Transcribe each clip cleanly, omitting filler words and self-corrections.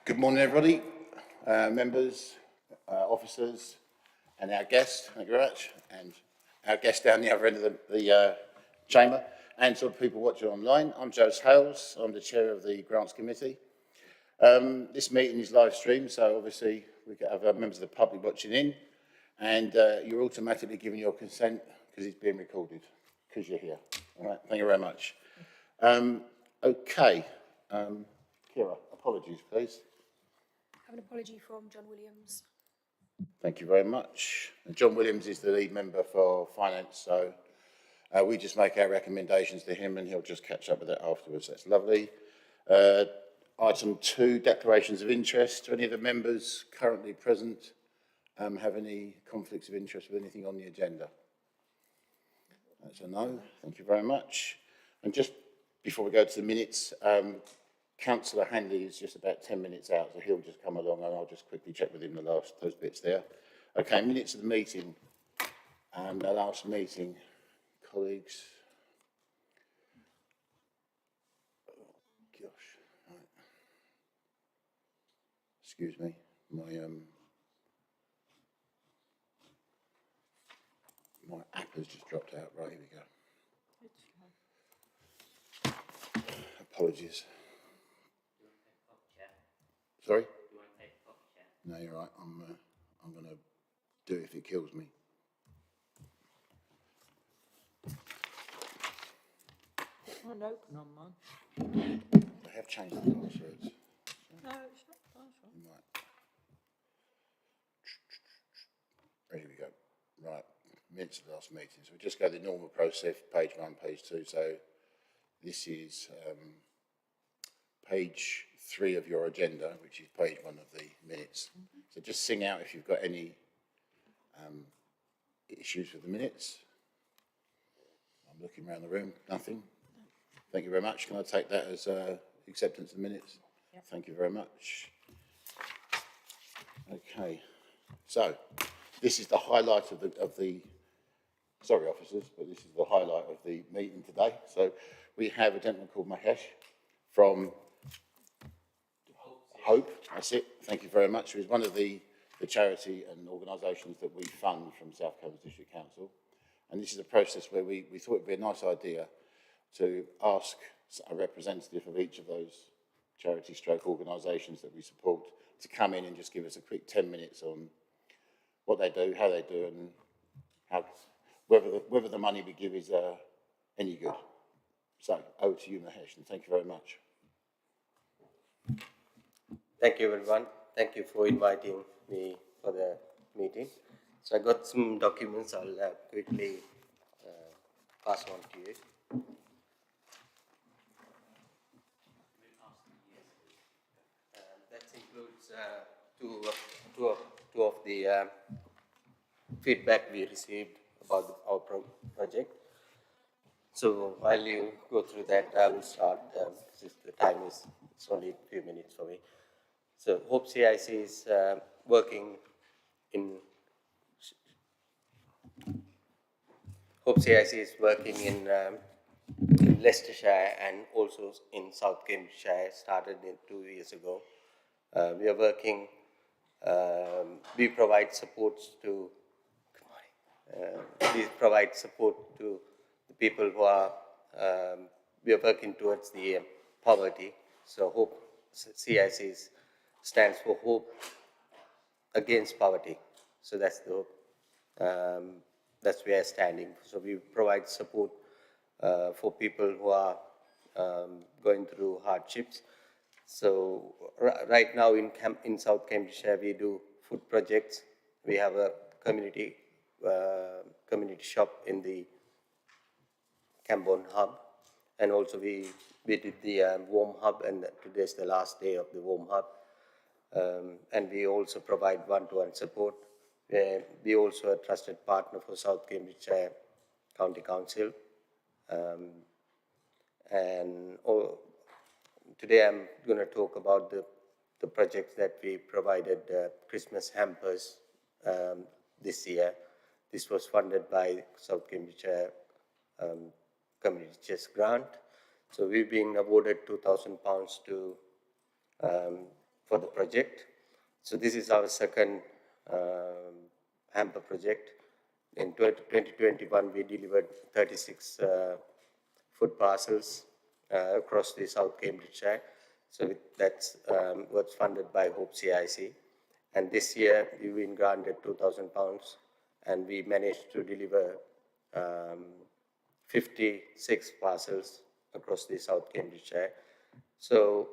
Good morning, everybody, members, officers, and our guests. Thank you very much, and our guests down the other end of the chamber, and to the people watching online. I'm Joseph Hales. I'm the chair of the Grants Committee. This meeting is live streamed, so obviously we have members of the public watching in, and you're automatically giving your consent because it's being recorded because you're here. All right, thank you very much. Okay, Kira, apologies, please. I have an apology from John Williams. Thank you very much. And John Williams is the lead member for finance, so we just make our recommendations to him and he'll just catch up with it afterwards. That's lovely. Item 2, declarations of interest. Do any of the members currently present have any conflicts of interest with anything on the agenda? That's a no. Thank you very much. And just before we go to the minutes, Councillor Hanley is just about 10 minutes out, so he'll just come along and I'll just quickly check with him those bits there. Okay, minutes of the meeting. The last meeting, colleagues. Oh, gosh. Right. Excuse me, my app has just dropped out. Right, here we go. Apologies. Sorry? You want to take a coffee chat? No, you're right. I'm going to do it if it kills me. Can't open on mine. I have changed the passwords. No, it's not the password. Right. There we go. Right. Minutes of the last meeting. So we just go the normal process, page 1, page 2. So this is page 3 of your agenda, which is page 1 of the minutes. So just sing out if you've got any issues with the minutes. I'm looking around the room, nothing. Thank you very much. Can I take that as acceptance of the minutes? Yep. Thank you very much. Okay, so this is the highlight of the sorry officers, but this is the highlight of the meeting today. So we have a gentleman called Mahesh from Hope, that's it. Thank you very much. He's one of the charity and organisations that we fund from South Cambridge District Council. And this is a process where we thought it would be a nice idea to ask a representative of each of those charity stroke organisations that we support to come in and just give us a quick 10 minutes on what they do, how they do, and how, whether the money we give is any good. So, over to you, Mahesh, and thank you very much. Thank you, everyone. Thank you for inviting me for the meeting. So I got some documents I'll quickly pass on to you. That includes two of the feedback we received about our project. So while you go through that, I will start. Since the time is it's only a few minutes for me. So Hope CIC is working in Leicestershire and also in South Cambridgeshire. Started 2 years ago. We are working. We provide supports to. We provide support to the people who are. We are working towards the poverty. So Hope CIC stands for Hope Against Poverty. So that's the hope. That's where I'm standing. So we provide support for people who are going through hardships. So right now in South Cambridgeshire, we do food projects. We have a community shop in the Camborne Hub. And also we did the warm hub, and today's the last day of the warm hub. And we also provide one-to-one support. We also a trusted partner for South Cambridgeshire County Council. Today I'm going to talk about the projects that we provided Christmas hampers this year. This was funded by South Cambridgeshire Community Chest Grant. So we've been awarded £2,000 to for the project. So this is our second hamper project. In 2021, we delivered 36 food parcels across the South Cambridgeshire. So that's was funded by Hope CIC. And this year, we've been granted £2,000, and we managed to deliver 56 parcels across the South Cambridgeshire. So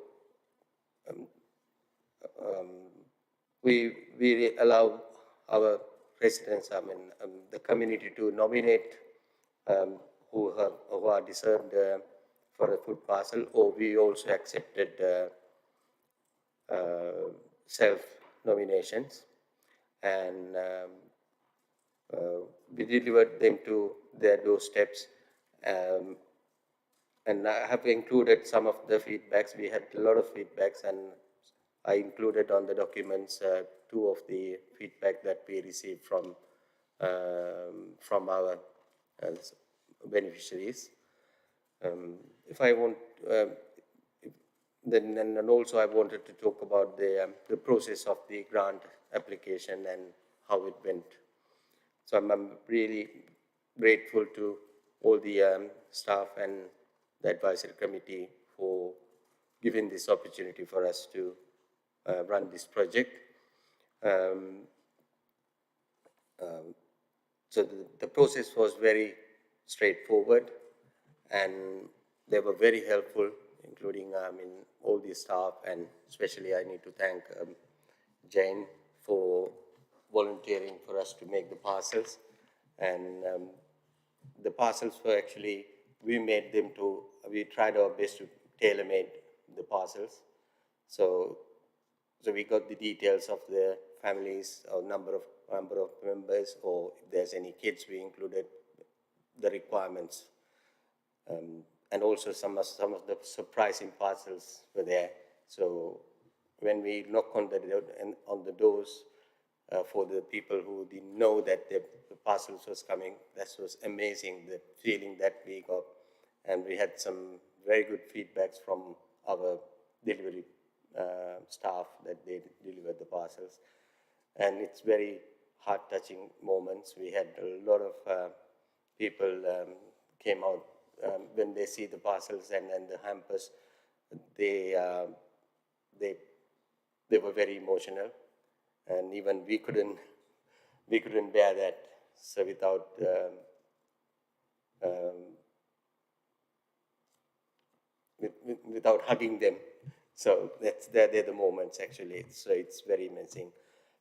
we allow our residents, the community to nominate who are deserved for a food parcel, or we also accepted self-nominations, and we delivered them to their doorsteps. And I have included some of the feedbacks. We had a lot of feedbacks, and I included on the documents 2 of the feedback that we received from our beneficiaries. If I want, then also I wanted to talk about the process of the grant application and how it went. So I'm really grateful to all the staff and the advisory committee for giving this opportunity for us to run this project. So the process was very straightforward, and they were very helpful, including all the staff, and especially I need to thank Jane for volunteering for us to make the parcels. And the parcels were actually, we tried our best to tailor-made the parcels. So we got the details of the families, or number of members, or if there's any kids, we included the requirements. And also some of the surprising parcels were there. So when we knocked on the doors for the people who didn't know that the parcels was coming, that was amazing, the feeling that we got. And we had some very good feedbacks from our delivery staff that they delivered the parcels. And it's very heart-touching moments. We had a lot of people came out when they see the parcels and the hampers. They were very emotional, and even we couldn't bear that. So without hugging them. So they're the moments actually. So it's very amazing.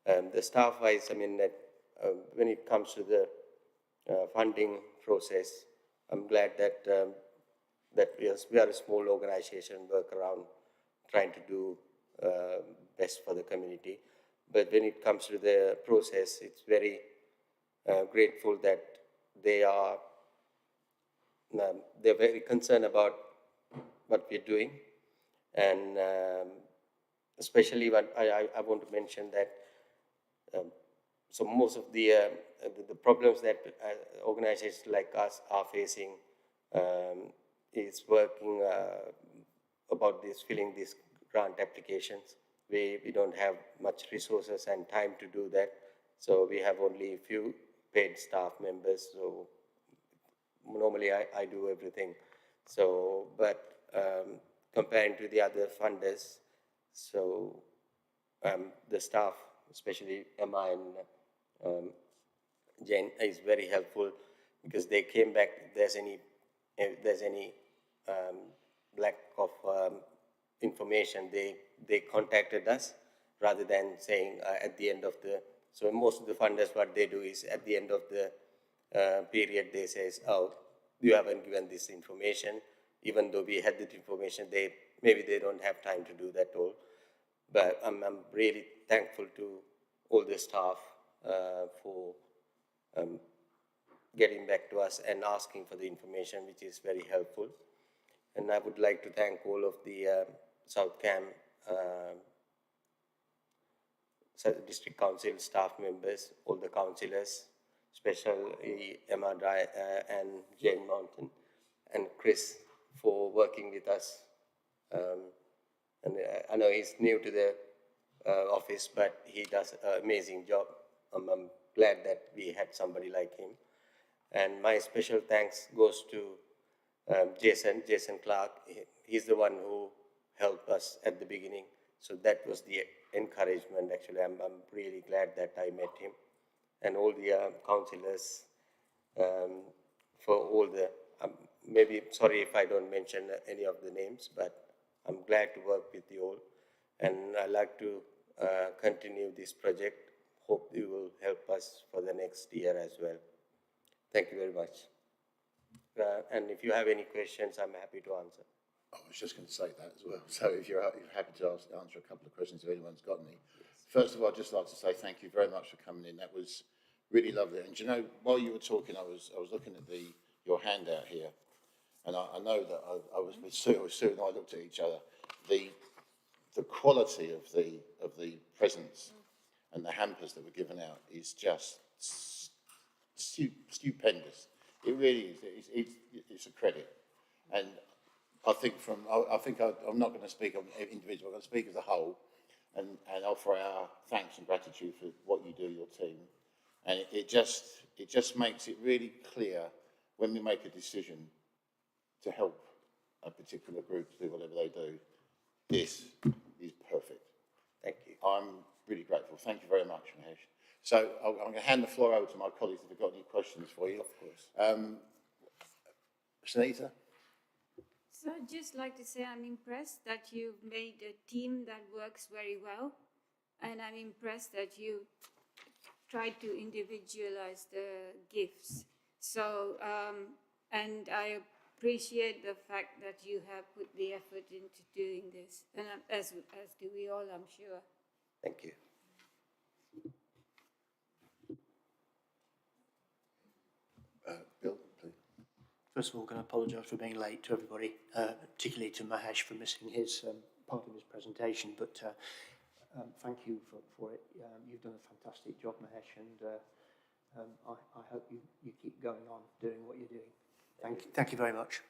The staff-wise, when it comes to the funding process, I'm glad that we are a small organization, work around trying to do best for the community. But when it comes to the process, it's very grateful that they're very concerned about what we're doing. And especially when I want to mention that so most of the problems that organizations like us are facing is working about filling these grant applications. We don't have much resources and time to do that. So we have only a few paid staff members. So normally I do everything. So, but comparing to the other funders, so the staff, especially Emma and Jane, is very helpful, because they came back if there's any lack of information, they contacted us rather than saying at the end of the, so most of the funders, what they do is at the end of the period, they says, oh, you haven't given this information, even though we had that information, maybe they don't have time to do that all. But I'm really thankful to all the staff for getting back to us and asking for the information, which is very helpful. And I would like to thank all of the South Cam District Council staff members, all the councillors, especially Emma and Jane Mountain, and Chris for working with us. And I know he's new to the office, but he does an amazing job. I'm glad that we had somebody like him. And my special thanks goes to Jason Clark. He's the one who helped us at the beginning. So that was the encouragement. Actually, I'm really glad that I met him. And all the councillors, for all the, maybe, sorry if I don't mention any of the names, but I'm glad to work with you all. And I'd like to continue this project. Hope you will help us for the next year as well. Thank you very much. And if you have any questions, I'm happy to answer. I was just going to say that as well. So if you're happy to answer a couple of questions, if anyone's got any. Yes. First of all, I'd just like to say thank you very much for coming in. That was really lovely. And you know, while you were talking, I was looking at your handout here, and I know that I was with Sue and I looked at each other. The quality of the presents and the hampers that were given out is just stupendous. It really is. It's a credit, and I think I'm not going to speak on individual. I'm going to speak as a whole, and offer our thanks and gratitude for what you do, your team, and it just makes it really clear when we make a decision to help a particular group to do whatever they do. This is perfect. Thank you. I'm really grateful. Thank you very much, Mahesh. So I'm going to hand the floor over to my colleagues if they've got any questions for you. Of course. Sunita? So I'd just like to say I'm impressed that you've made a team that works very well. And I'm impressed that you tried to individualize the gifts. So, and I appreciate the fact that you have put the effort into doing this. And as do we all, I'm sure. Thank you. Bill, please. First of all, can I apologise for being late to everybody, particularly to Mahesh for missing his part of his presentation. But thank you for it. You've done a fantastic job, Mahesh, and I hope you keep going on doing what you're doing. Thank you very much.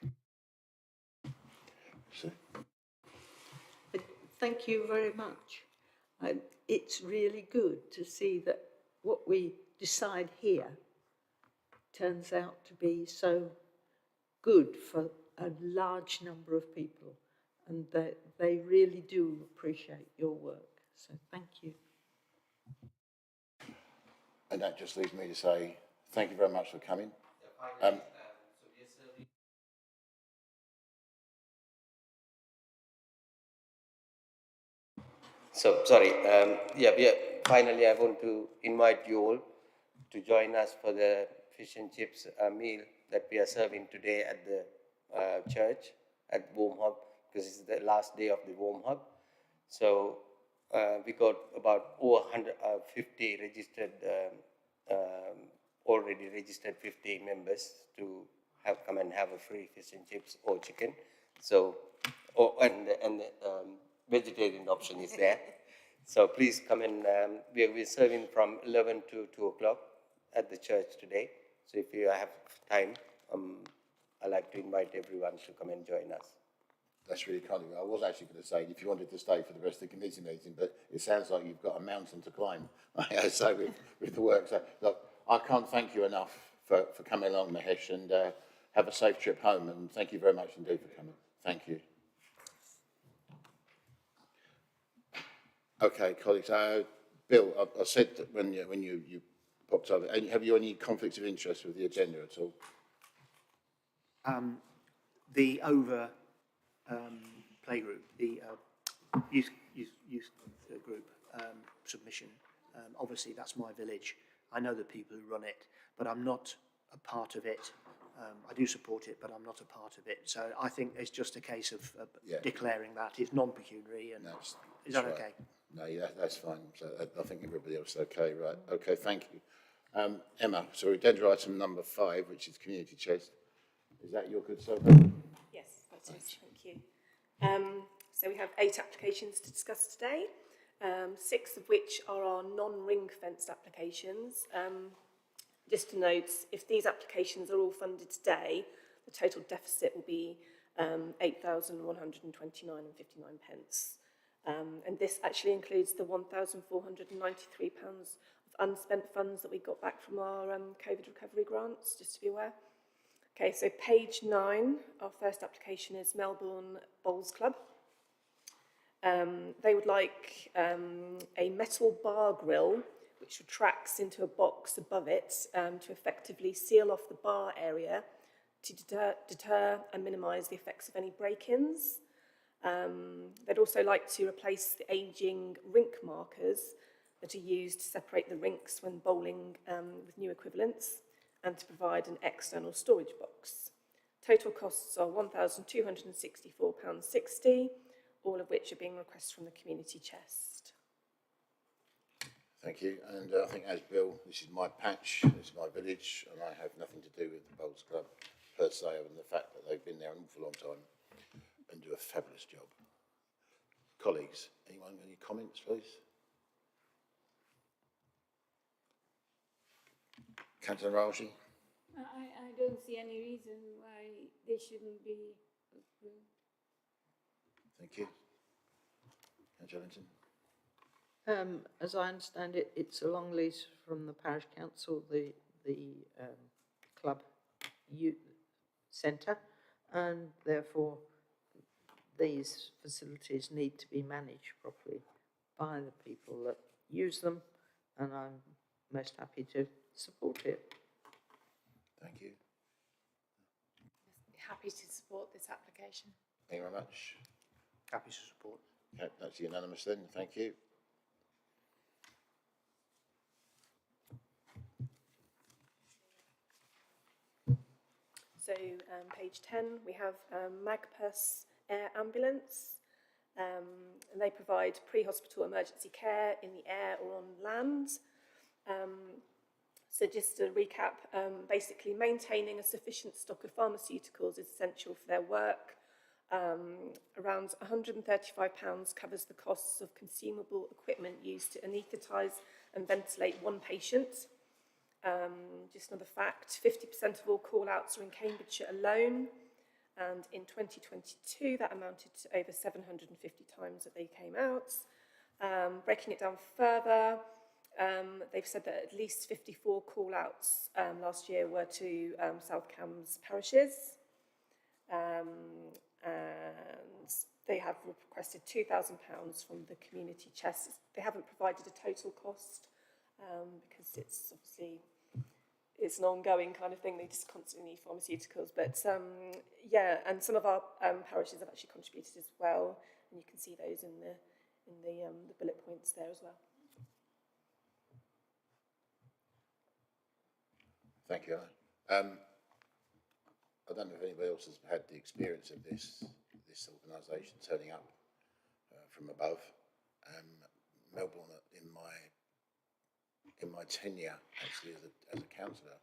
Thank you very much. It's really good to see that what we decide here turns out to be so good for a large number of people, and they really do appreciate your work. So thank you. And that just leaves me to say thank you very much for coming. So, sorry, finally I want to invite you all to join us for the fish and chips meal that we are serving today at the church at Warm Hub, because it's the last day of the Warm Hub. So we got about over 150 registered, already registered 50 members to come and have a free fish and chips or chicken. So, and the vegetarian option is there. So please come and we're serving from 11 to 2 o'clock at the church today. So if you have time, I'd like to invite everyone to come and join us. That's really kind of you. I was actually going to say if you wanted to stay for the rest of the committee meeting, but it sounds like you've got a mountain to climb. So with the work. So look, I can't thank you enough for coming along, Mahesh, and have a safe trip home. And thank you very much indeed for coming. Thank you. Okay, colleagues. Bill, I said that when you popped up, have you any conflicts of interest with the agenda at all? The over playgroup, the youth group submission. Obviously, that's my village. I know the people who run it, but I'm not a part of it. I do support it, but I'm not a part of it. So I think it's just a case of declaring that it's non-pecuniary. And is that right. Okay? No, yeah, that's fine. So I think everybody else is okay, right? Okay, thank you. Emma, so agenda item number 5, which is community chest. Is that your good self? Yes, that is. Thank you. So we have 8 applications to discuss today, 6 of which are our non-ring fenced applications. Just to note, if these applications are all funded today, the total deficit will be 8,129.59. And this actually includes the £1,493 of unspent funds that we got back from our COVID recovery grants, just to be aware. Okay, so page 9, our first application is Melbourne Bowls Club. They would like a metal bar grill which retracts into a box above it to effectively seal off the bar area to deter and minimise the effects of any break-ins. They'd also like to replace the ageing rink markers that are used to separate the rinks when bowling with new equivalents, and to provide an external storage box. Total costs are £1,264.60, all of which are being requested from the community chest. Thank you. And I think, as Bill, this is my patch, this is my village, and I have nothing to do with the Bowls Club per se, other than the fact that they've been there an awful long time and do a fabulous job. Colleagues, anyone got any comments, please? Councillor Raji? I don't see any reason why they shouldn't be approved. Thank you. Councillor Linton? As I understand it, it's a long lease from the parish council, the club youth centre, and therefore these facilities need to be managed properly by the people that use them, and I'm most happy to support it. Thank you. Happy to support this application. Thank you very much. Happy to support. Okay, that's unanimous then. Thank you. So page 10, we have Magpus Air Ambulance, and they provide pre-hospital emergency care in the air or on land. So just to recap, basically maintaining a sufficient stock of pharmaceuticals is essential for their work. Around £135 covers the costs of consumable equipment used to anaesthetise and ventilate one patient. Just another fact, 50% of all call-outs are in Cambridgeshire alone, and in 2022 that amounted to over 750 times that they came out. Breaking it down further, they've said that at least 54 call-outs last year were to South Cambs parishes, and they have requested £2,000 from the community chest. They haven't provided a total cost because it's obviously it's an ongoing kind of thing. They just constantly need pharmaceuticals, but yeah, and some of our parishes have actually contributed as well, and you can see those in the bullet points there as well. Thank you, Anna. I don't know if anybody else has had the experience of this organisation turning up from above. Melbourne, in my tenure actually as a councillor,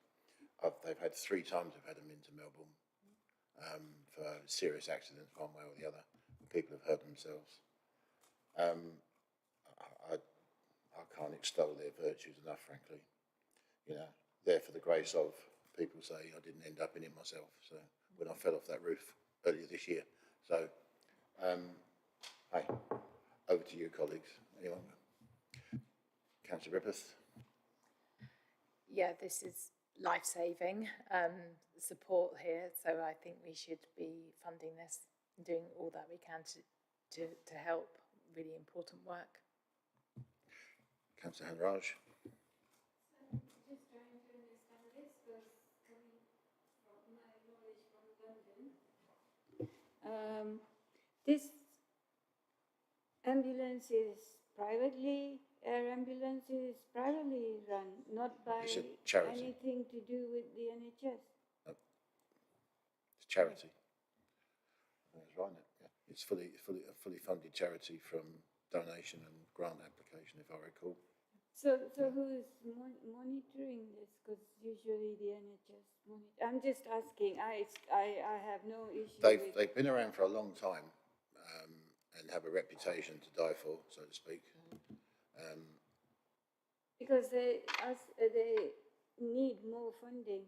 they've had 3 times I've had them into Melbourne for serious accidents one way or the other. People have hurt themselves. I can't extol their virtues enough, frankly. You know, there for the grace of, people say I didn't end up in it myself. So when I fell off that roof earlier this year. So, hey, over to you, colleagues. Anyone? Councillor Rippeth. Yeah, this is life-saving support here, so I think we should be funding this and doing all that we can to help really important work. Councillor Hanraj. Just trying to understand this, because coming from my knowledge from London, this ambulance is air ambulance is privately run, not by It's a charity. anything to do with the NHS. It's charity. That's right, isn't it? Yeah. It's a fully funded charity from donation and grant application, if I recall. So who is monitoring this? Because usually the NHS monitor. I'm just asking. I have no issue. They've been around for a long time and have a reputation to die for, so to speak. Because they need more funding.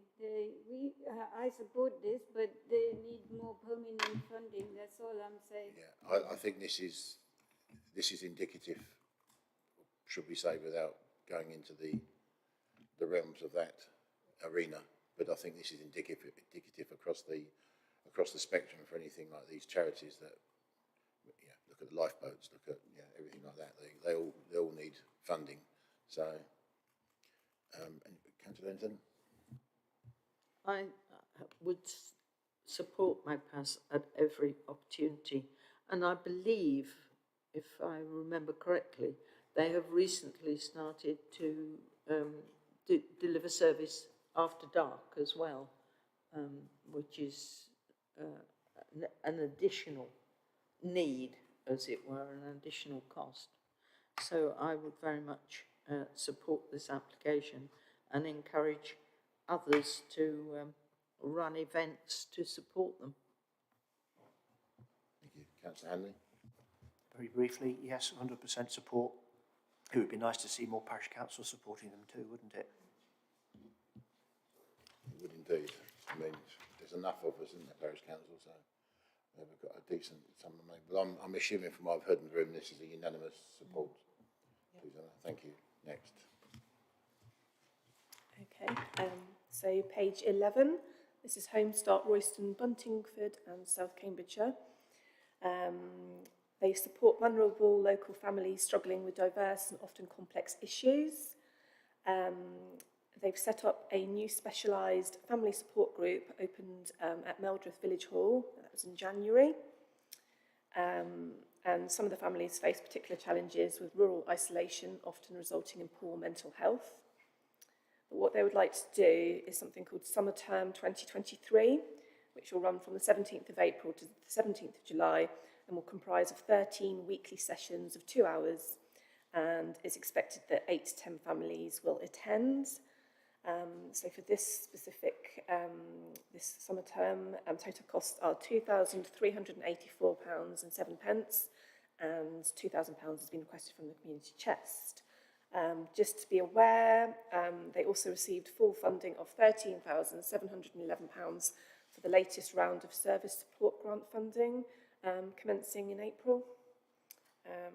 I support this, but they need more permanent funding. That's all I'm saying. Yeah, I think this is this is indicative, should we say, without going into the realms of that arena. But I think this is indicative across the spectrum for anything like these charities that, yeah, look at the lifeboats, look at, yeah, everything like that. They all need funding. So, Councillor Linton? I would support MAGPAS at every opportunity, and I believe, if I remember correctly, they have recently started to deliver service after dark as well, which is an additional need, as it were, an additional cost. So I would very much support this application and encourage others to run events to support them. Thank you. Councillor Hanley? Very briefly, yes, 100% support. It would be nice to see more parish councils supporting them too, wouldn't it? It would indeed. I mean, there's enough of us in the parish council, so we've got a decent sum of money. But I'm assuming from what I've heard in the room, this is a unanimous support. Please, Anna. Thank you. Next. Okay, so page 11, this is Home Start Royston, Buntingford and South Cambridgeshire. They support vulnerable local families struggling with diverse and often complex issues. They've set up a new specialised family support group opened at Meldreth Village Hall. That was in January. And some of the families face particular challenges with rural isolation, often resulting in poor mental health. But what they would like to do is something called Summer Term 2023, which will run from the 17th of April to the 17th of July and will comprise of 13 weekly sessions of 2 hours, and it's expected that 8 to 10 families will attend. So for this specific, this summer term, total costs are £2,384 and 7 pence, and £2,000 has been requested from the community chest. Just to be aware, they also received full funding of £13,711 for the latest round of service support grant funding, commencing in April.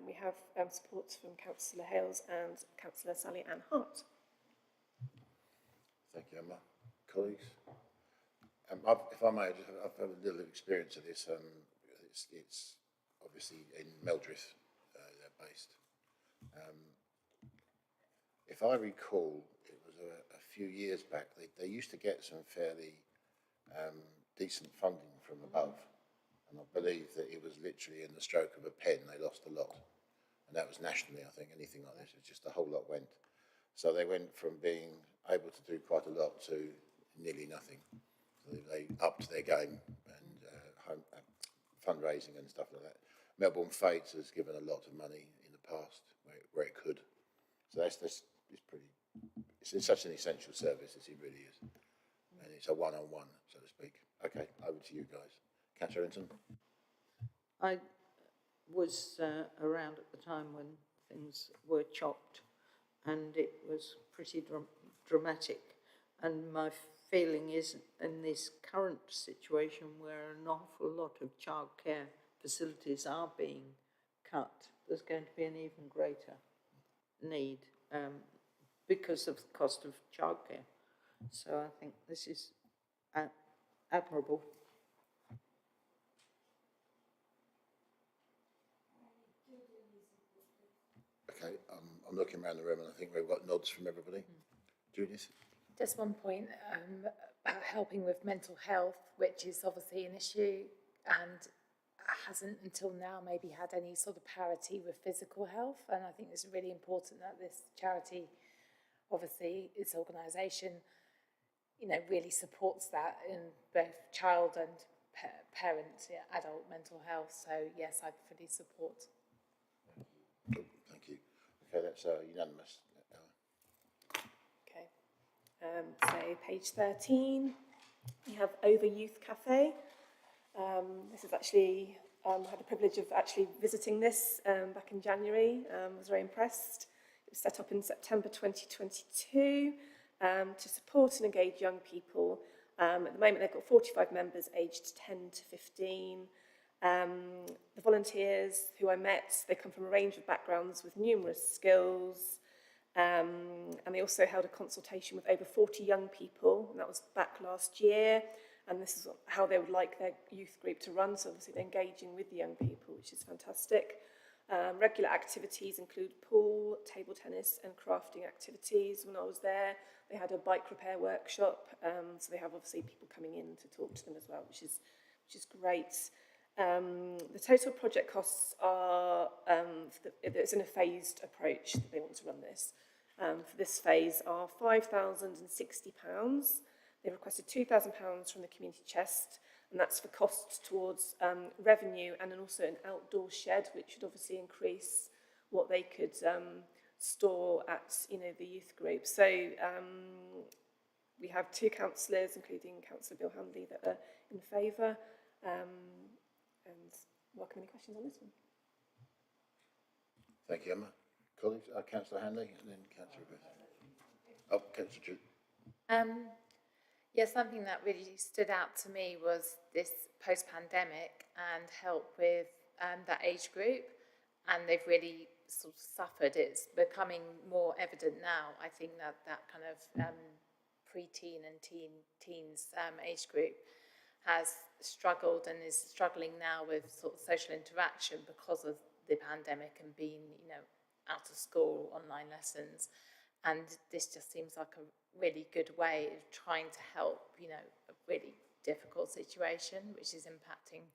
We have support from Councillor Hales and Councillor Sally Ann Hart. Thank you, Emma. Colleagues? If I may, I've had a little experience of this. It's obviously in Meldreth, they're based. If I recall, it was a few years back, they used to get some fairly decent funding from above. And I believe that it was literally in the stroke of a pen, they lost a lot. And that was nationally, I think, anything like this, it was just a whole lot went. So they went from being able to do quite a lot to nearly nothing. So they upped their game and fundraising and stuff like that. Melbourne Fates has given a lot of money in the past where it could. So it's pretty, it's such an essential service as it really is. And it's a one-on-one, so to speak. Okay, over to you guys. Councillor Linton? I was around at the time when things were chopped, and it was pretty dramatic. And my feeling is, in this current situation where an awful lot of childcare facilities are being cut, there's going to be an even greater need because of the cost of childcare. So I think this is admirable. Okay, I'm looking around the room and I think we've got nods from everybody. Judith? Just one point about helping with mental health, which is obviously an issue and hasn't until now maybe had any sort of parity with physical health. And I think it's really important that this charity, obviously its organisation, you know, really supports that in both child and parent, adult mental health. So yes, I fully support. Cool, thank you. Okay, that's unanimous. Okay, so page 13, we have Over Youth Cafe. This is actually, I had the privilege of actually visiting this back in January. I was very impressed. It was set up in September 2022 to support and engage young people. At the moment, they've got 45 members aged 10 to 15. The volunteers who I met, they come from a range of backgrounds with numerous skills, and they also held a consultation with over 40 young people, and that was back last year, and this is how they would like their youth group to run, so obviously they're engaging with the young people, which is fantastic. Regular activities include pool, table tennis and crafting activities. When I was there, they had a bike repair workshop, so they have obviously people coming in to talk to them as well, which is great. The total project costs are, it's in a phased approach that they want to run this. For this phase are £5,060. They requested £2,000 from the community chest, and that's for costs towards revenue and then also an outdoor shed, which would obviously increase what they could store at, the youth group. So we have 2 councillors, including Councillor Bill Handley, that are in favour. And welcome any questions on this one. Thank you, Emma. Colleagues, Councillor Hanley and then Councillor Beth. Oh, Councillor Drew. Yeah, something that really stood out to me was this post-pandemic and help with that age group, and they've really sort of suffered. It's becoming more evident now, I think, that kind of pre-teen and teens age group has struggled and is struggling now with sort of social interaction because of the pandemic and being, out of school, online lessons. And this just seems like a really good way of trying to help, a really difficult situation, which is impacting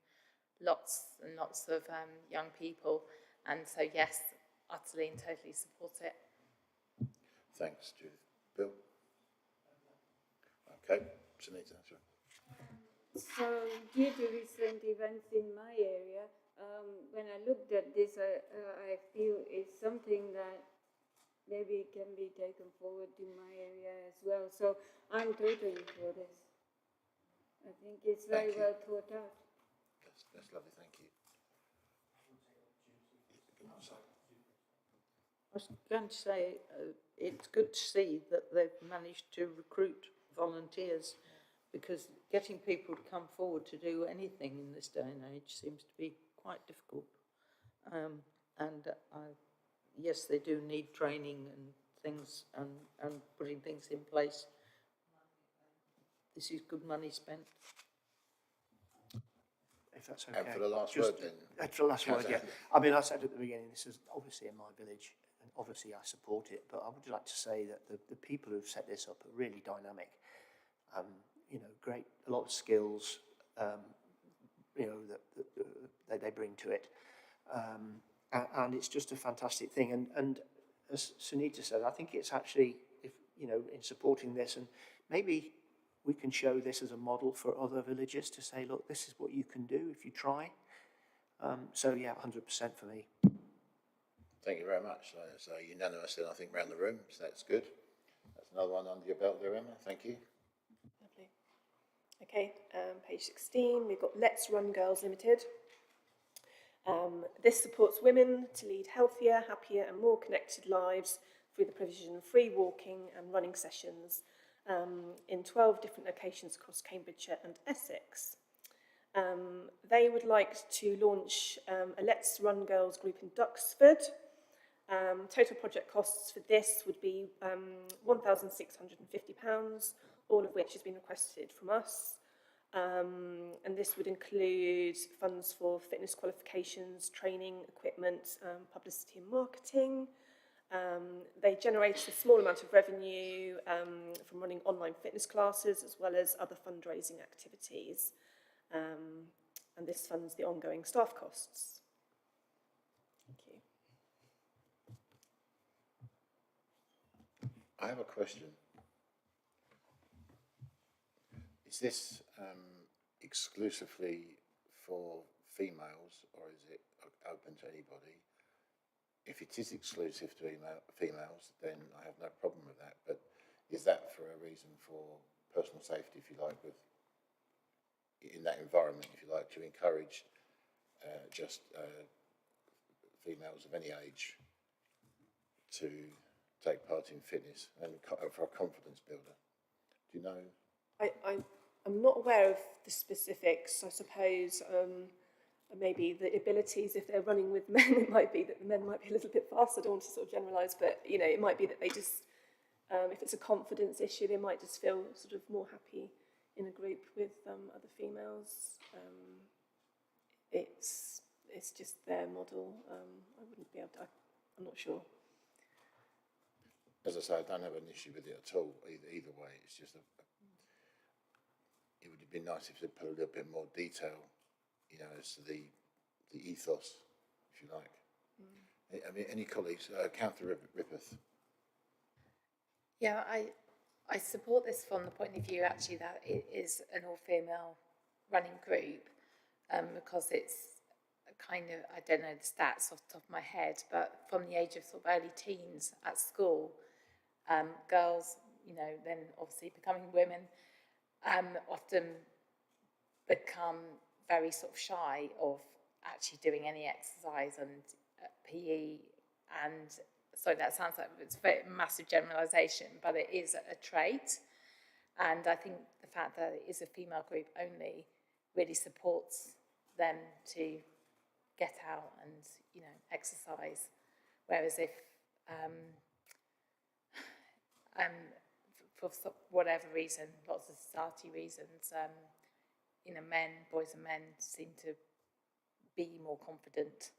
lots and lots of young people. And so, yes, utterly and totally support it. Thanks, Judith. Bill? Okay, Sunita, sorry. So, due to recent events in my area, when I looked at this, I feel it's something that maybe can be taken forward to my area as well. So, I'm totally for this. I think it's very well thought out. That's lovely, thank you. I was going to say, it's good to see that they've managed to recruit volunteers, because getting people to come forward to do anything in this day and age seems to be quite difficult. Yes, they do need training and things and putting things in place. This is good money spent. If that's okay. And for the last word then? For the last word, yeah. I mean, I said at the beginning, this is obviously in my village, and obviously I support it, but I would like to say that the people who've set this up are really dynamic. Great, a lot of skills, that they bring to it. And it's just a fantastic thing. And as Sunita said, I think it's actually, in supporting this, and maybe we can show this as a model for other villages to say, look, this is what you can do if you try. So yeah, 100% for me. Thank you very much. So unanimous then, I think, around the room, so that's good. That's another one under your belt there, Emma. Thank you. Lovely. Okay, page 16, we've got Let's Run Girls Limited. This supports women to lead healthier, happier and more connected lives through the provision of free walking and running sessions in 12 different locations across Cambridgeshire and Essex. They would like to launch a Let's Run Girls group in Duxford. Total project costs for this would be £1,650, all of which has been requested from us. And this would include funds for fitness qualifications, training, equipment, publicity and marketing. They generate a small amount of revenue from running online fitness classes as well as other fundraising activities. And this funds the ongoing staff costs. Thank you. I have a question. Is this exclusively for females, or is it open to anybody? If it is exclusive to females, then I have no problem with that. But is that for a reason for personal safety, if you like, in that environment, if you like, to encourage just females of any age to take part in fitness and for a confidence builder? Do you know? I'm not aware of the specifics. I suppose and maybe the abilities, if they're running with men, it might be that the men might be a little bit faster. I don't want to sort of generalise, but, you know, it might be that they just, if it's a confidence issue, they might just feel sort of more happy in a group with other females. It's just their model. I wouldn't be able to, I'm not sure. As I say, I don't have an issue with it at all, either way. It's just it would have been nice if they put a little bit more detail, you know, as to the ethos, if you like. I mean, any colleagues? Councillor Rippeth. Yeah, I support this from the point of view actually that it is an all-female running group, because it's a kind of, I don't know the stats off the top of my head, but from the age of sort of early teens at school, girls, you know, then obviously becoming women, often become very sort of shy of actually doing any exercise and PE, and so that sounds like it's a very massive generalisation, but it is a trait, and I think the fact that it is a female group only really supports them to get out and, you know, exercise, whereas if for whatever reason, lots of society reasons, you know, boys and men seem to be more confident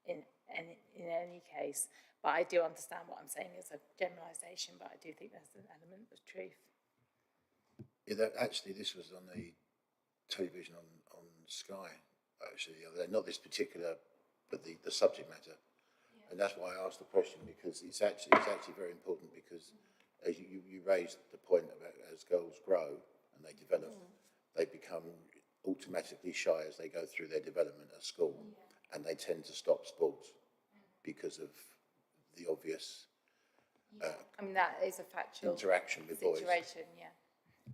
in any case. But I do understand what I'm saying is a generalisation, but I do think there's an element of truth. Yeah, actually, this was on the television on Sky, actually, the other day. Not this particular, but the subject matter. Yeah. And that's why I asked the question, because it's actually very important, because as you raised the point about as girls grow and they develop, they become automatically shy as they go through their development at school, and they tend to stop sports because of the obvious I mean, that is a factual interaction with situation, boys. yeah.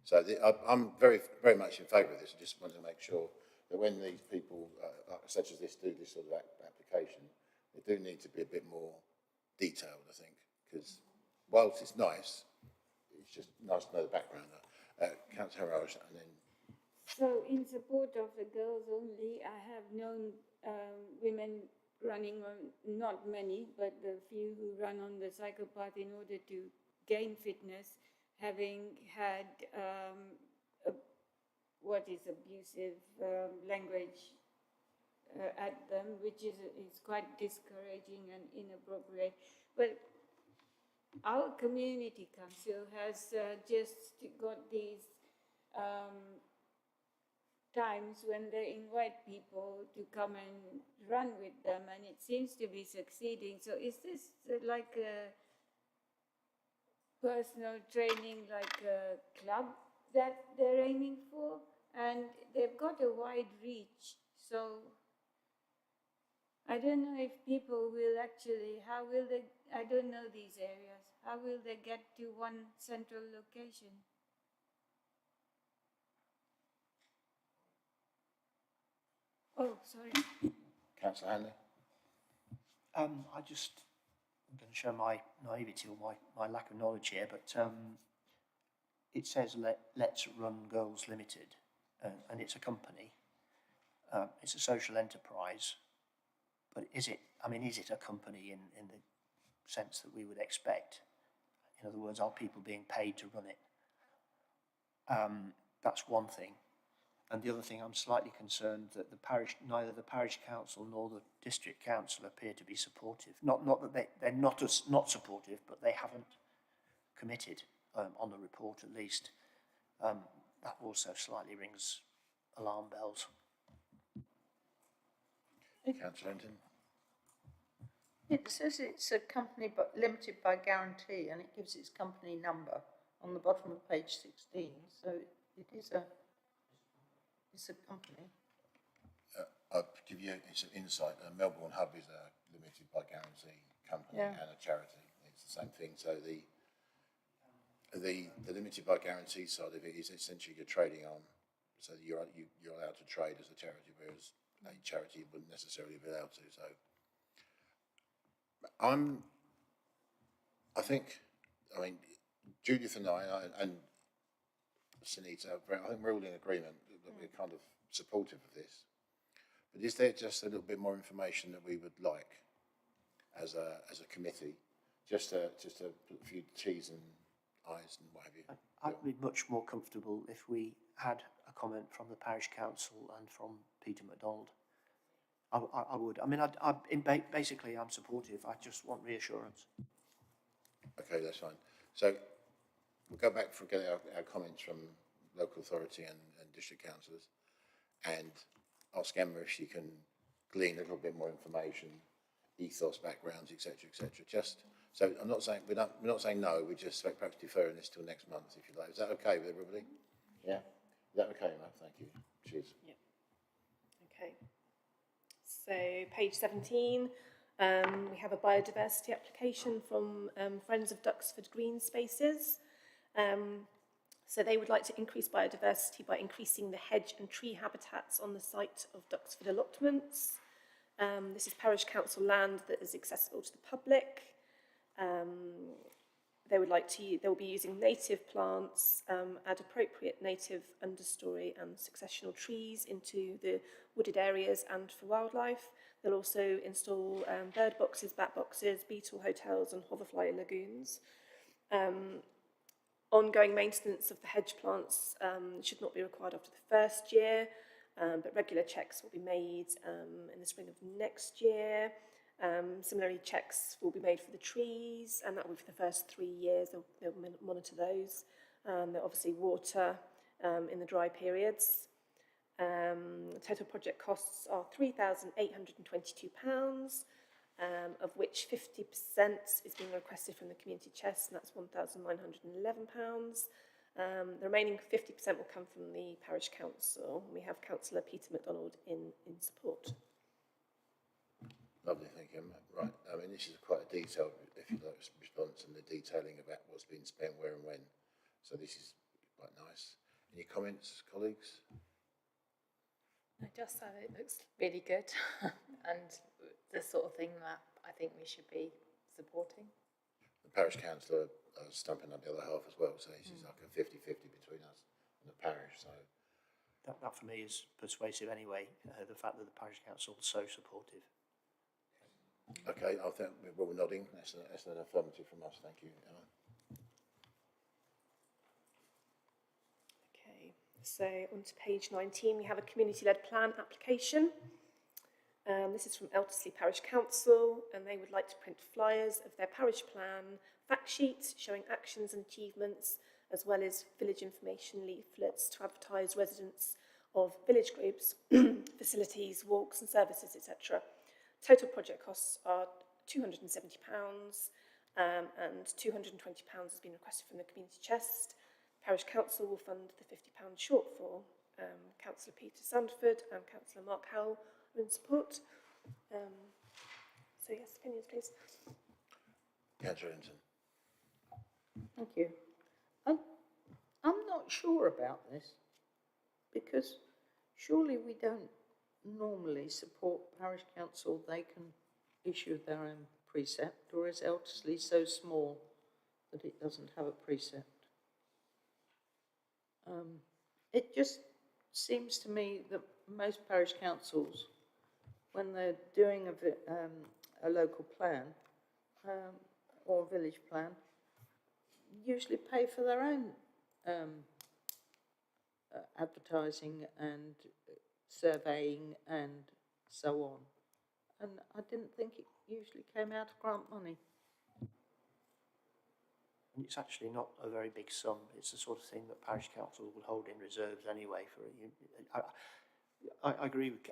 So I'm very, very much in favour of this. I just wanted to make sure that when these people, such as this, do this sort of application, they do need to be a bit more detailed, I think, because whilst it's nice, it's just nice to know the background. Councillor Harrows, and then... So in support of the girls only, I have known women running on, not many, but the few who run on the cycle path in order to gain fitness, having had what is abusive language at them, which is quite discouraging and inappropriate. But our community council has just got these times when they invite people to come and run with them, and it seems to be succeeding. So is this like a personal training, like a club that they're aiming for? And they've got a wide reach, so I don't know if people will actually, how will they, I don't know these areas, how will they get to one central location? Oh, sorry. Councillor Hanley? I'm going to show my naivety or my lack of knowledge here, but it says Let's Run Girls Limited, and it's a company. It's a social enterprise, but is it a company in the sense that we would expect? In other words, are people being paid to run it? That's one thing. And the other thing, I'm slightly concerned that neither the parish council nor the district council appear to be supportive. Not that they're not supportive, but they haven't committed on the report, at least. That also slightly rings alarm bells. Councillor Hinton? It says it's a company but limited by guarantee, and it gives its company number on the bottom of page 16. So it is it's a company. I'll give you some insight. Melbourne Hub is a limited by guarantee company and a charity. It's the same thing. So the limited by guarantee side of it is essentially your trading arm. So you're allowed to trade as a charity, whereas a charity wouldn't necessarily be allowed to. So I think Judith and I and Sunita, I think we're all in agreement that we're kind of supportive of this. But is there just a little bit more information that we would like as a committee, just to put a few T's and I's and what have you? I'd be much more comfortable if we had a comment from the parish council and from Peter MacDonald. I would. I mean, basically, I'm supportive. I just want reassurance. Okay, that's fine. So we'll go back for getting our comments from local authority and district councillors, and ask Emma if she can glean a little bit more information, ethos, backgrounds, etc., etc. Just so I'm not saying we're not saying no. We're just perhaps deferring this till next month, if you like. Is that okay with everybody? Yeah. Is that okay, Emma? Thank you. Cheers. Yep. Okay. So page 17, we have a biodiversity application from Friends of Duxford Green Spaces. So they would like to increase biodiversity by increasing the hedge and tree habitats on the site of Duxford allotments. This is parish council land that is accessible to the public. They will be using native plants, add appropriate native understory and successional trees into the wooded areas and for wildlife. They'll also install bird boxes, bat boxes, beetle hotels and hoverfly lagoons. Ongoing maintenance of the hedge plants should not be required after the first year, but regular checks will be made in the spring of next year. Similarly, checks will be made for the trees, and that will be for the first 3 years. They'll monitor those. They'll obviously water in the dry periods. Total project costs are £3,822, of which 50% is being requested from the community chest, and that's £1,911. The remaining 50% will come from the parish council. We have Councillor Peter MacDonald in support. Lovely, thank you, Emma. Right, I mean, this is quite a detailed, if you like, response and the detailing about what's been spent, where and when. So this is quite nice. Any comments, colleagues? I just thought it looks really good and the sort of thing that I think we should be supporting. The parish councillor stumping up the other half as well, so this is like a 50-50 between us and the parish. So That for me is persuasive anyway, the fact that the parish council is so supportive. okay, I think we're all nodding. That's an affirmative from us. Thank you, Emma. Okay, so on to page 19, we have a community-led plan application. This is from Elterslie Parish Council, and they would like to print flyers of their parish plan, fact sheets showing actions and achievements, as well as village information leaflets to advertise residents of village groups, facilities, walks and services, etc. Total project costs are £270, and £220 has been requested from the community chest. Parish Council will fund the £50 shortfall. Councillor Peter Sandford and Councillor Mark Howell are in support. So yes, opinions please. Councillor Hinton. Thank you. I'm not sure about this, because surely we don't normally support parish council. They can issue their own precept, or is Elterslie so small that it doesn't have a precept? It just seems to me that most parish councils, when they're doing a local plan or a village plan, usually pay for their own advertising and surveying and so on. And I didn't think it usually came out of grant money. And it's actually not a very big sum. It's the sort of thing that parish council will hold in reserves anyway. I agree with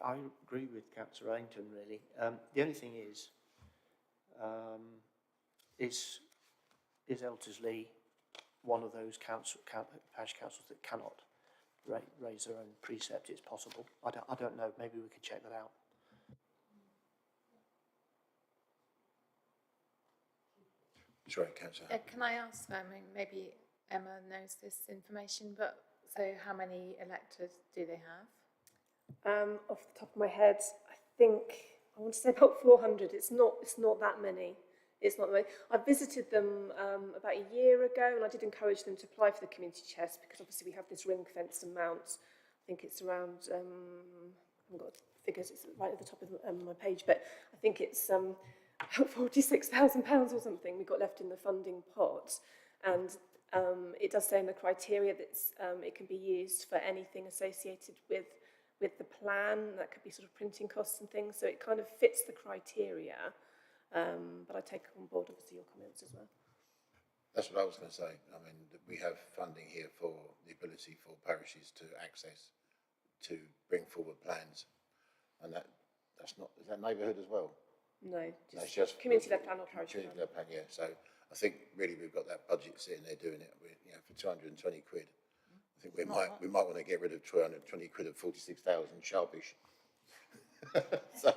Councillor Ainton, really. The only thing is Elterslie one of those parish councils that cannot raise their own precept? It's possible. I don't know. Maybe we could check that out. Sorry, Councillor. Can I ask, I mean, maybe Emma knows this information, but so how many electors do they have? Off the top of my head, I want to say about 400. It's not that many. It's not that many. I visited them about a year ago, and I did encourage them to apply for the community chest, because obviously we have this ring-fenced amount. I think it's around, I've got figures, it's right at the top of my page, but I think it's £46,000 or something we got left in the funding pot, and it does say in the criteria that it can be used for anything associated with the plan. That could be sort of printing costs and things, so it kind of fits the criteria. But I take on board obviously your comments as well. That's what I was going to say. I mean, we have funding here for the ability for parishes to access, to bring forward plans, and that's not, is that neighbourhood as well? No, That's just community-led plan or parish plan. Community-led plan, yeah. So I think really we've got that budget sitting there doing it with, for 220 quid. I think we might want to get rid of 220 quid of 46,000 sharpish. So,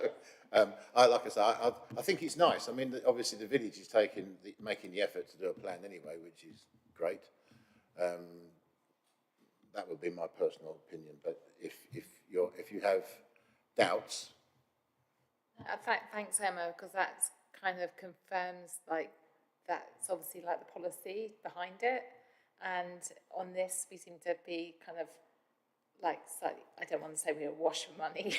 like I say, I think it's nice. I mean, obviously the village is making the effort to do a plan anyway, which is great. That would be my personal opinion. But if you have doubts, Thanks, Emma, because that kind of confirms like that's obviously like the policy behind it. And on this, we seem to be kind of like slightly, I don't want to say we're awash with money,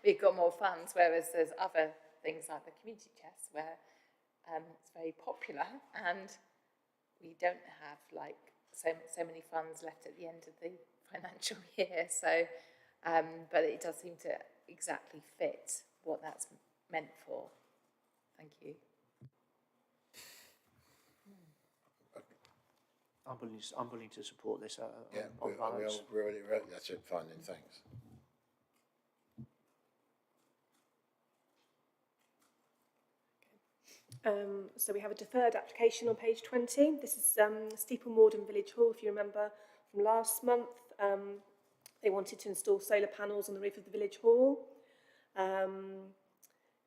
we've got more funds, whereas there's other things like the community chest where it's very popular and we don't have like so many funds left at the end of the financial year. So, but it does seem to exactly fit what that's meant for. Thank you. I'm willing to support this yeah, on balance. that's it. Fine then, thanks. So we have a deferred application on page 20. This is Steeple Morden Village Hall, if you remember from last month. They wanted to install solar panels on the roof of the village hall.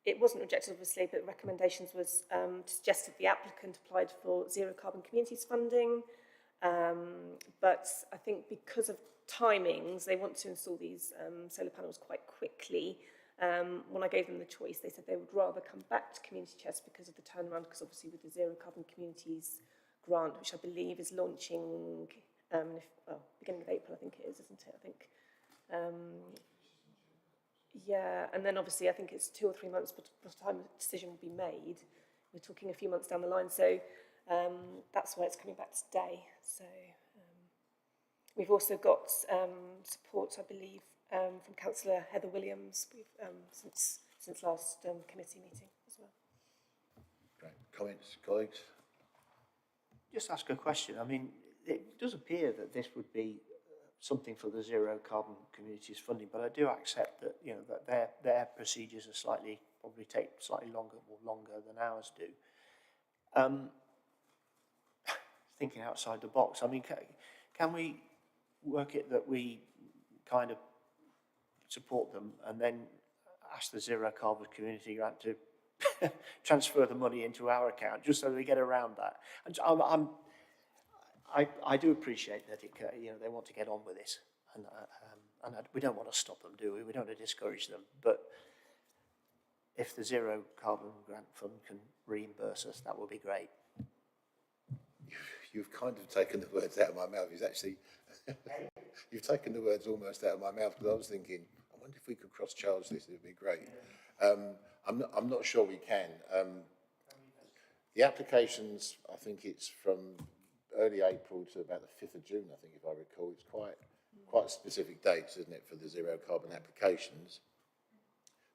It wasn't rejected, obviously, but recommendations was to suggest that the applicant applied for zero carbon communities funding. But I think because of timings, they want to install these solar panels quite quickly. When I gave them the choice, they said they would rather come back to Community Chest because of the turnaround, because obviously with the Zero Carbon Communities grant, which I believe is launching beginning of April, I think it is, isn't it? I think. Yeah, and then obviously I think it's 2 or 3 months by the time a decision will be made. We're talking a few months down the line, so that's why it's coming back today. So we've also got support, I believe, from Councillor Heather Williams since last committee meeting as well. Great. Comments, colleagues? Just ask a question. I mean, it does appear that this would be something for the zero carbon communities funding, but I do accept that that their procedures are probably take slightly longer than ours do. Thinking outside the box, I mean, can we work it that we kind of support them and then ask the zero carbon community grant to transfer the money into our account just so they get around that? And I do appreciate that they want to get on with this, and we don't want to stop them, do we? We don't want to discourage them, but if the zero carbon grant fund can reimburse us, that would be great. You've kind of taken the words out of my mouth. You've taken the words almost out of my mouth, because I was thinking, I wonder if we could cross-charge this. It would be great. I'm not sure we can. The applications, I think it's from early April to about the 5th of June, I think, if I recall. It's quite specific dates, isn't it, for the zero carbon applications?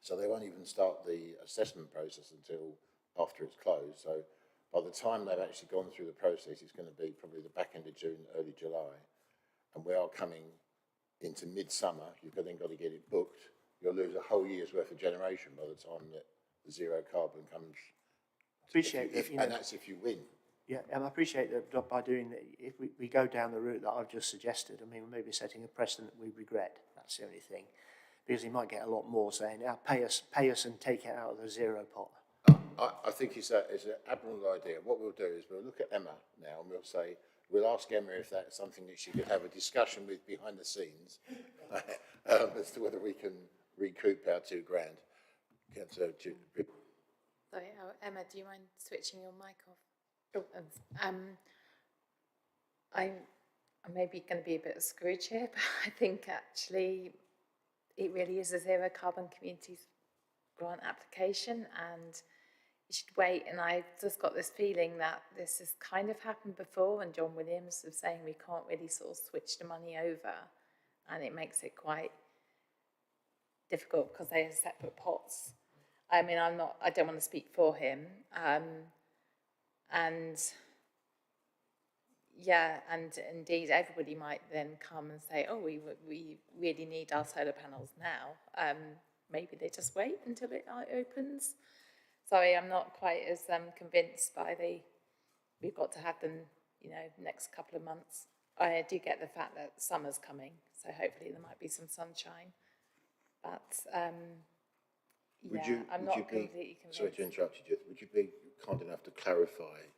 So they won't even start the assessment process until after it's closed. So by the time they've actually gone through the process, it's going to be probably the back end of June, early July. And we are coming into midsummer. You've then got to get it booked. You'll lose a whole year's worth of generation by the time that the zero carbon comes. Appreciate that. And that's if you win. Yeah, and I appreciate that by doing that, if we go down the route that I've just suggested, I mean, we may be setting a precedent that we regret. That's the only thing. Because you might get a lot more saying, pay us and take it out of the zero pot. I think it's an admirable idea. What we'll do is we'll look at Emma now and we'll ask Emma if that's something that she could have a discussion with behind the scenes as to whether we can recoup our £2 grand. Sorry, Emma, do you mind switching your mic off? I'm maybe going to be a bit of Scrooge here, but I think actually it really is a zero carbon communities grant application, and you should wait. And I've just got this feeling that this has kind of happened before, and John Williams was saying we can't really sort of switch the money over, and it makes it quite difficult because they are separate pots. I mean, I don't want to speak for him. And yeah, and indeed, everybody might then come and say, oh, we really need our solar panels now. Maybe they just wait until it opens. Sorry, I'm not quite as convinced by we've got to have them, next couple of months. I do get the fact that summer's coming, so hopefully there might be some sunshine. But I'm not completely convinced. Sorry to interrupt you, Judith. Would you be kind enough to clarify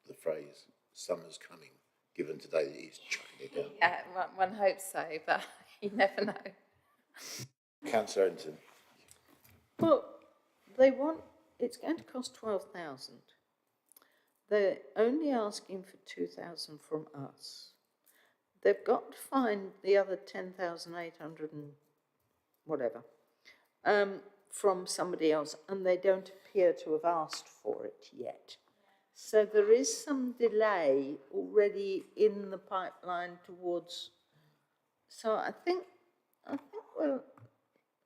the phrase "summer's coming," given today that he's chucking it down? Yeah, one hopes so, but you never know. Councillor Ellington. Well, it's going to cost 12,000. They're only asking for 2,000 from us. They've got to find the other 10,800 and whatever from somebody else, and they don't appear to have asked for it yet. So there is some delay already in the pipeline towards. So I think, well,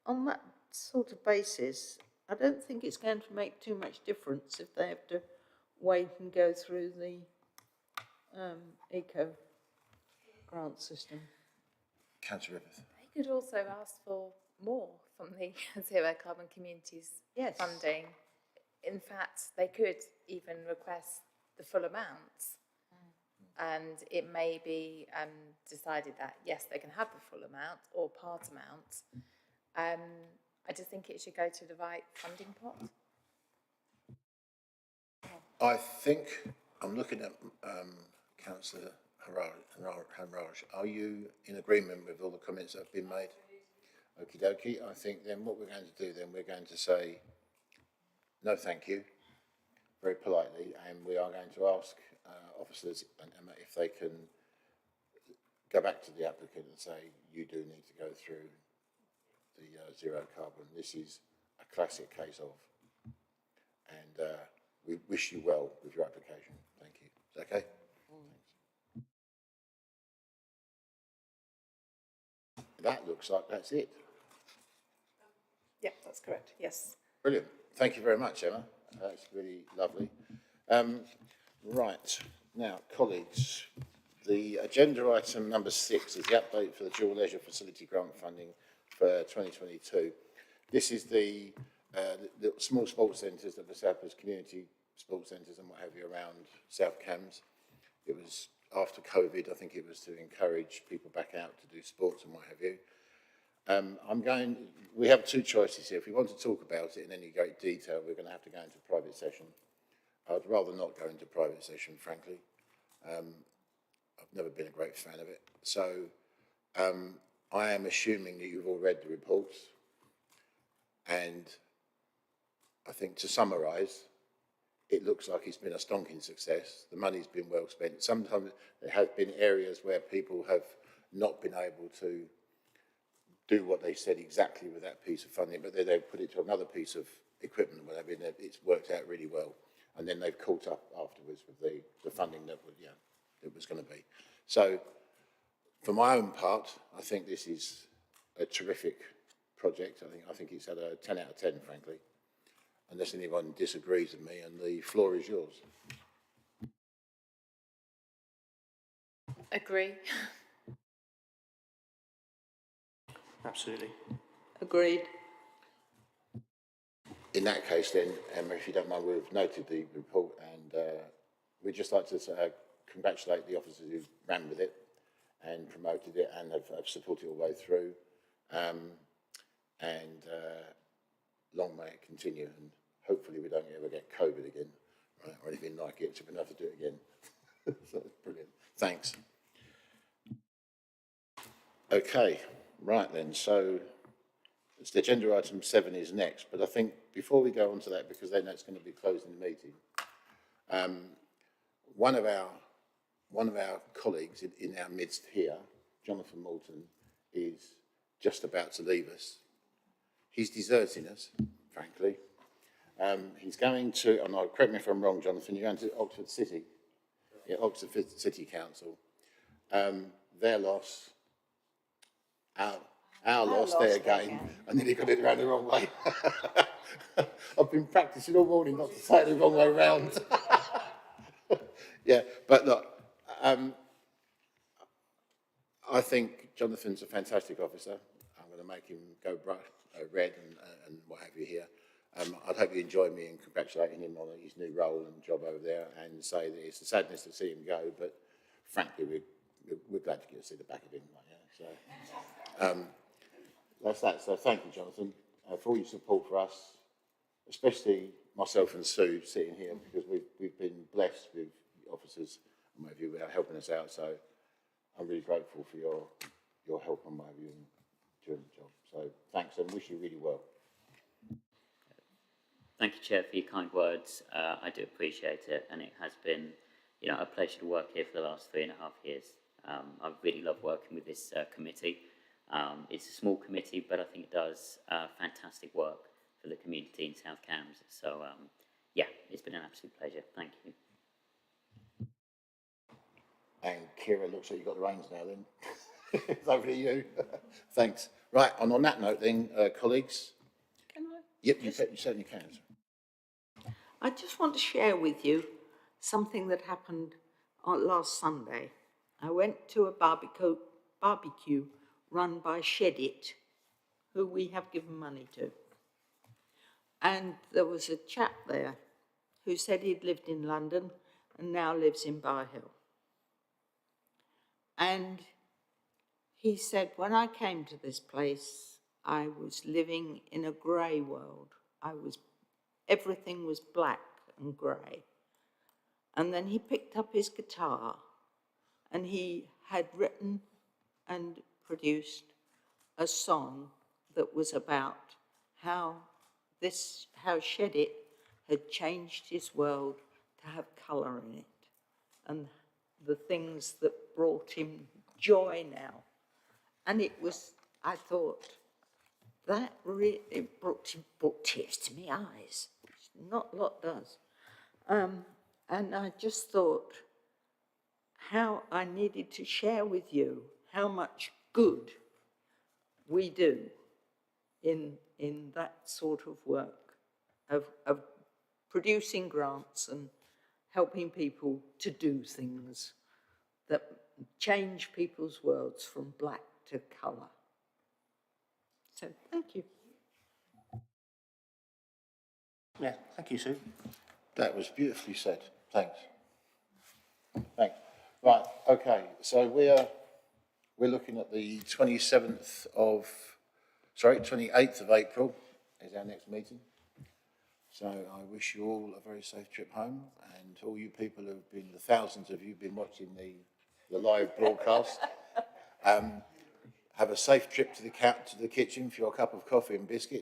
on that sort of basis, I don't think it's going to make too much difference if they have to wait and go through the eco grant system. Councillor Griffith. They could also ask for more from the Zero Carbon Communities funding. In fact, they could even request the full amount. And it may be decided that, yes, they can have the full amount or part amount. I just think it should go to the right funding pot. I think I'm looking at Councillor Haraj. Are you in agreement with all the comments that have been made? Okie dokie. I think then what we're going to do then, we're going to say no thank you, very politely, and we are going to ask officers and Emma if they can go back to the applicant and say you do need to go through the zero carbon. This is a classic case of, and we wish you well with your application. Thank you. Is that okay? Thanks. That looks like that's it. Yeah, that's correct, yes. Brilliant. Thank you very much, Emma. That's really lovely. Right, now, colleagues, the agenda item number 6 is the update for the dual leisure facility grant funding for 2022. This is the small sports centres that were set up as community sports centres and what have you around South Cambs. It was after COVID, I think it was to encourage people back out to do sports and what have you. We have two choices here. If we want to talk about it in any great detail, we're going to have to go into private session. I'd rather not go into private session, frankly. I've never been a great fan of it. So I am assuming that you've all read the reports. And I think to summarise, it looks like it's been a stonking success. The money's been well spent. Sometimes there have been areas where people have not been able to do what they said exactly with that piece of funding, but then they've put it to another piece of equipment, whatever, and it's worked out really well. And then they've caught up afterwards with the funding that was going to be. So, for my own part, I think this is a terrific project. I think it's had a 10 out of 10, frankly, unless anyone disagrees with me, and the floor is yours. Agree. Absolutely. Agreed. In that case, then, Emma, if you don't mind, we've noted the report, and we'd just like to congratulate the officers who ran with it and promoted it and have supported it all the way through. Long may it continue, and hopefully we don't ever get COVID again, right, or anything like it, so we don't have to do it again. So that's brilliant. Thanks. Okay, right then, so it's the agenda item 7 is next, but I think before we go on to that, because then that's going to be closing the meeting, one of our colleagues in our midst here, Jonathan Moulton, is just about to leave us. He's deserting us, frankly. He's going to, and correct me if I'm wrong, Jonathan, you're going to Oxford City. Yeah, Oxford City Council. Their loss, our loss, their gain. I nearly got it around the wrong way. I've been practicing all morning not to say it the wrong way round. Yeah, but look, I think Jonathan's a fantastic officer. I'm going to make him go red and what have you here. I'd hope you enjoy me in congratulating him on his new role and job over there, and say that it's a sadness to see him go, but frankly, we're glad to get to see the back of him. So that's that. So thank you, Jonathan, for all your support for us, especially myself and Sue sitting here, because we've been blessed with officers and what have you helping us out. So I'm really grateful for your help and what have you during the job. So thanks, and wish you really well. Thank you, Chair, for your kind words. I do appreciate it, and it has been, a pleasure to work here for the last 3.5 years. I really love working with this committee. It's a small committee, but I think it does fantastic work for the community in South Cambs. So, yeah, it's been an absolute pleasure. Thank you. And Kira, looks like you've got the reins now then. It's over to you. Thanks. Right, and on that note then, colleagues. Can I? Yep, you certainly can. I just want to share with you something that happened last Sunday. I went to a barbecue run by Shed It, who we have given money to. And there was a chap there who said he'd lived in London and now lives in Bar Hill. And he said, when I came to this place, I was living in a grey world. Everything was black and grey. And then he picked up his guitar and he had written and produced a song that was about how Shed It had changed his world to have colour in it and the things that brought him joy now. And it was, I thought, that really brought tears to my eyes, which not a lot does. And I just thought how I needed to share with you how much good we do in that sort of work of producing grants and helping people to do things that change people's worlds from black to colour. So, thank you. Yeah, thank you, Sue. That was beautifully said. Thanks. Thanks. Right, okay, so we're looking at the 28th of April is our next meeting. So I wish you all a very safe trip home, and all you people who've been, the thousands of you who've been watching the live broadcast, have a safe trip to the kitchen for your cup of coffee and biscuits.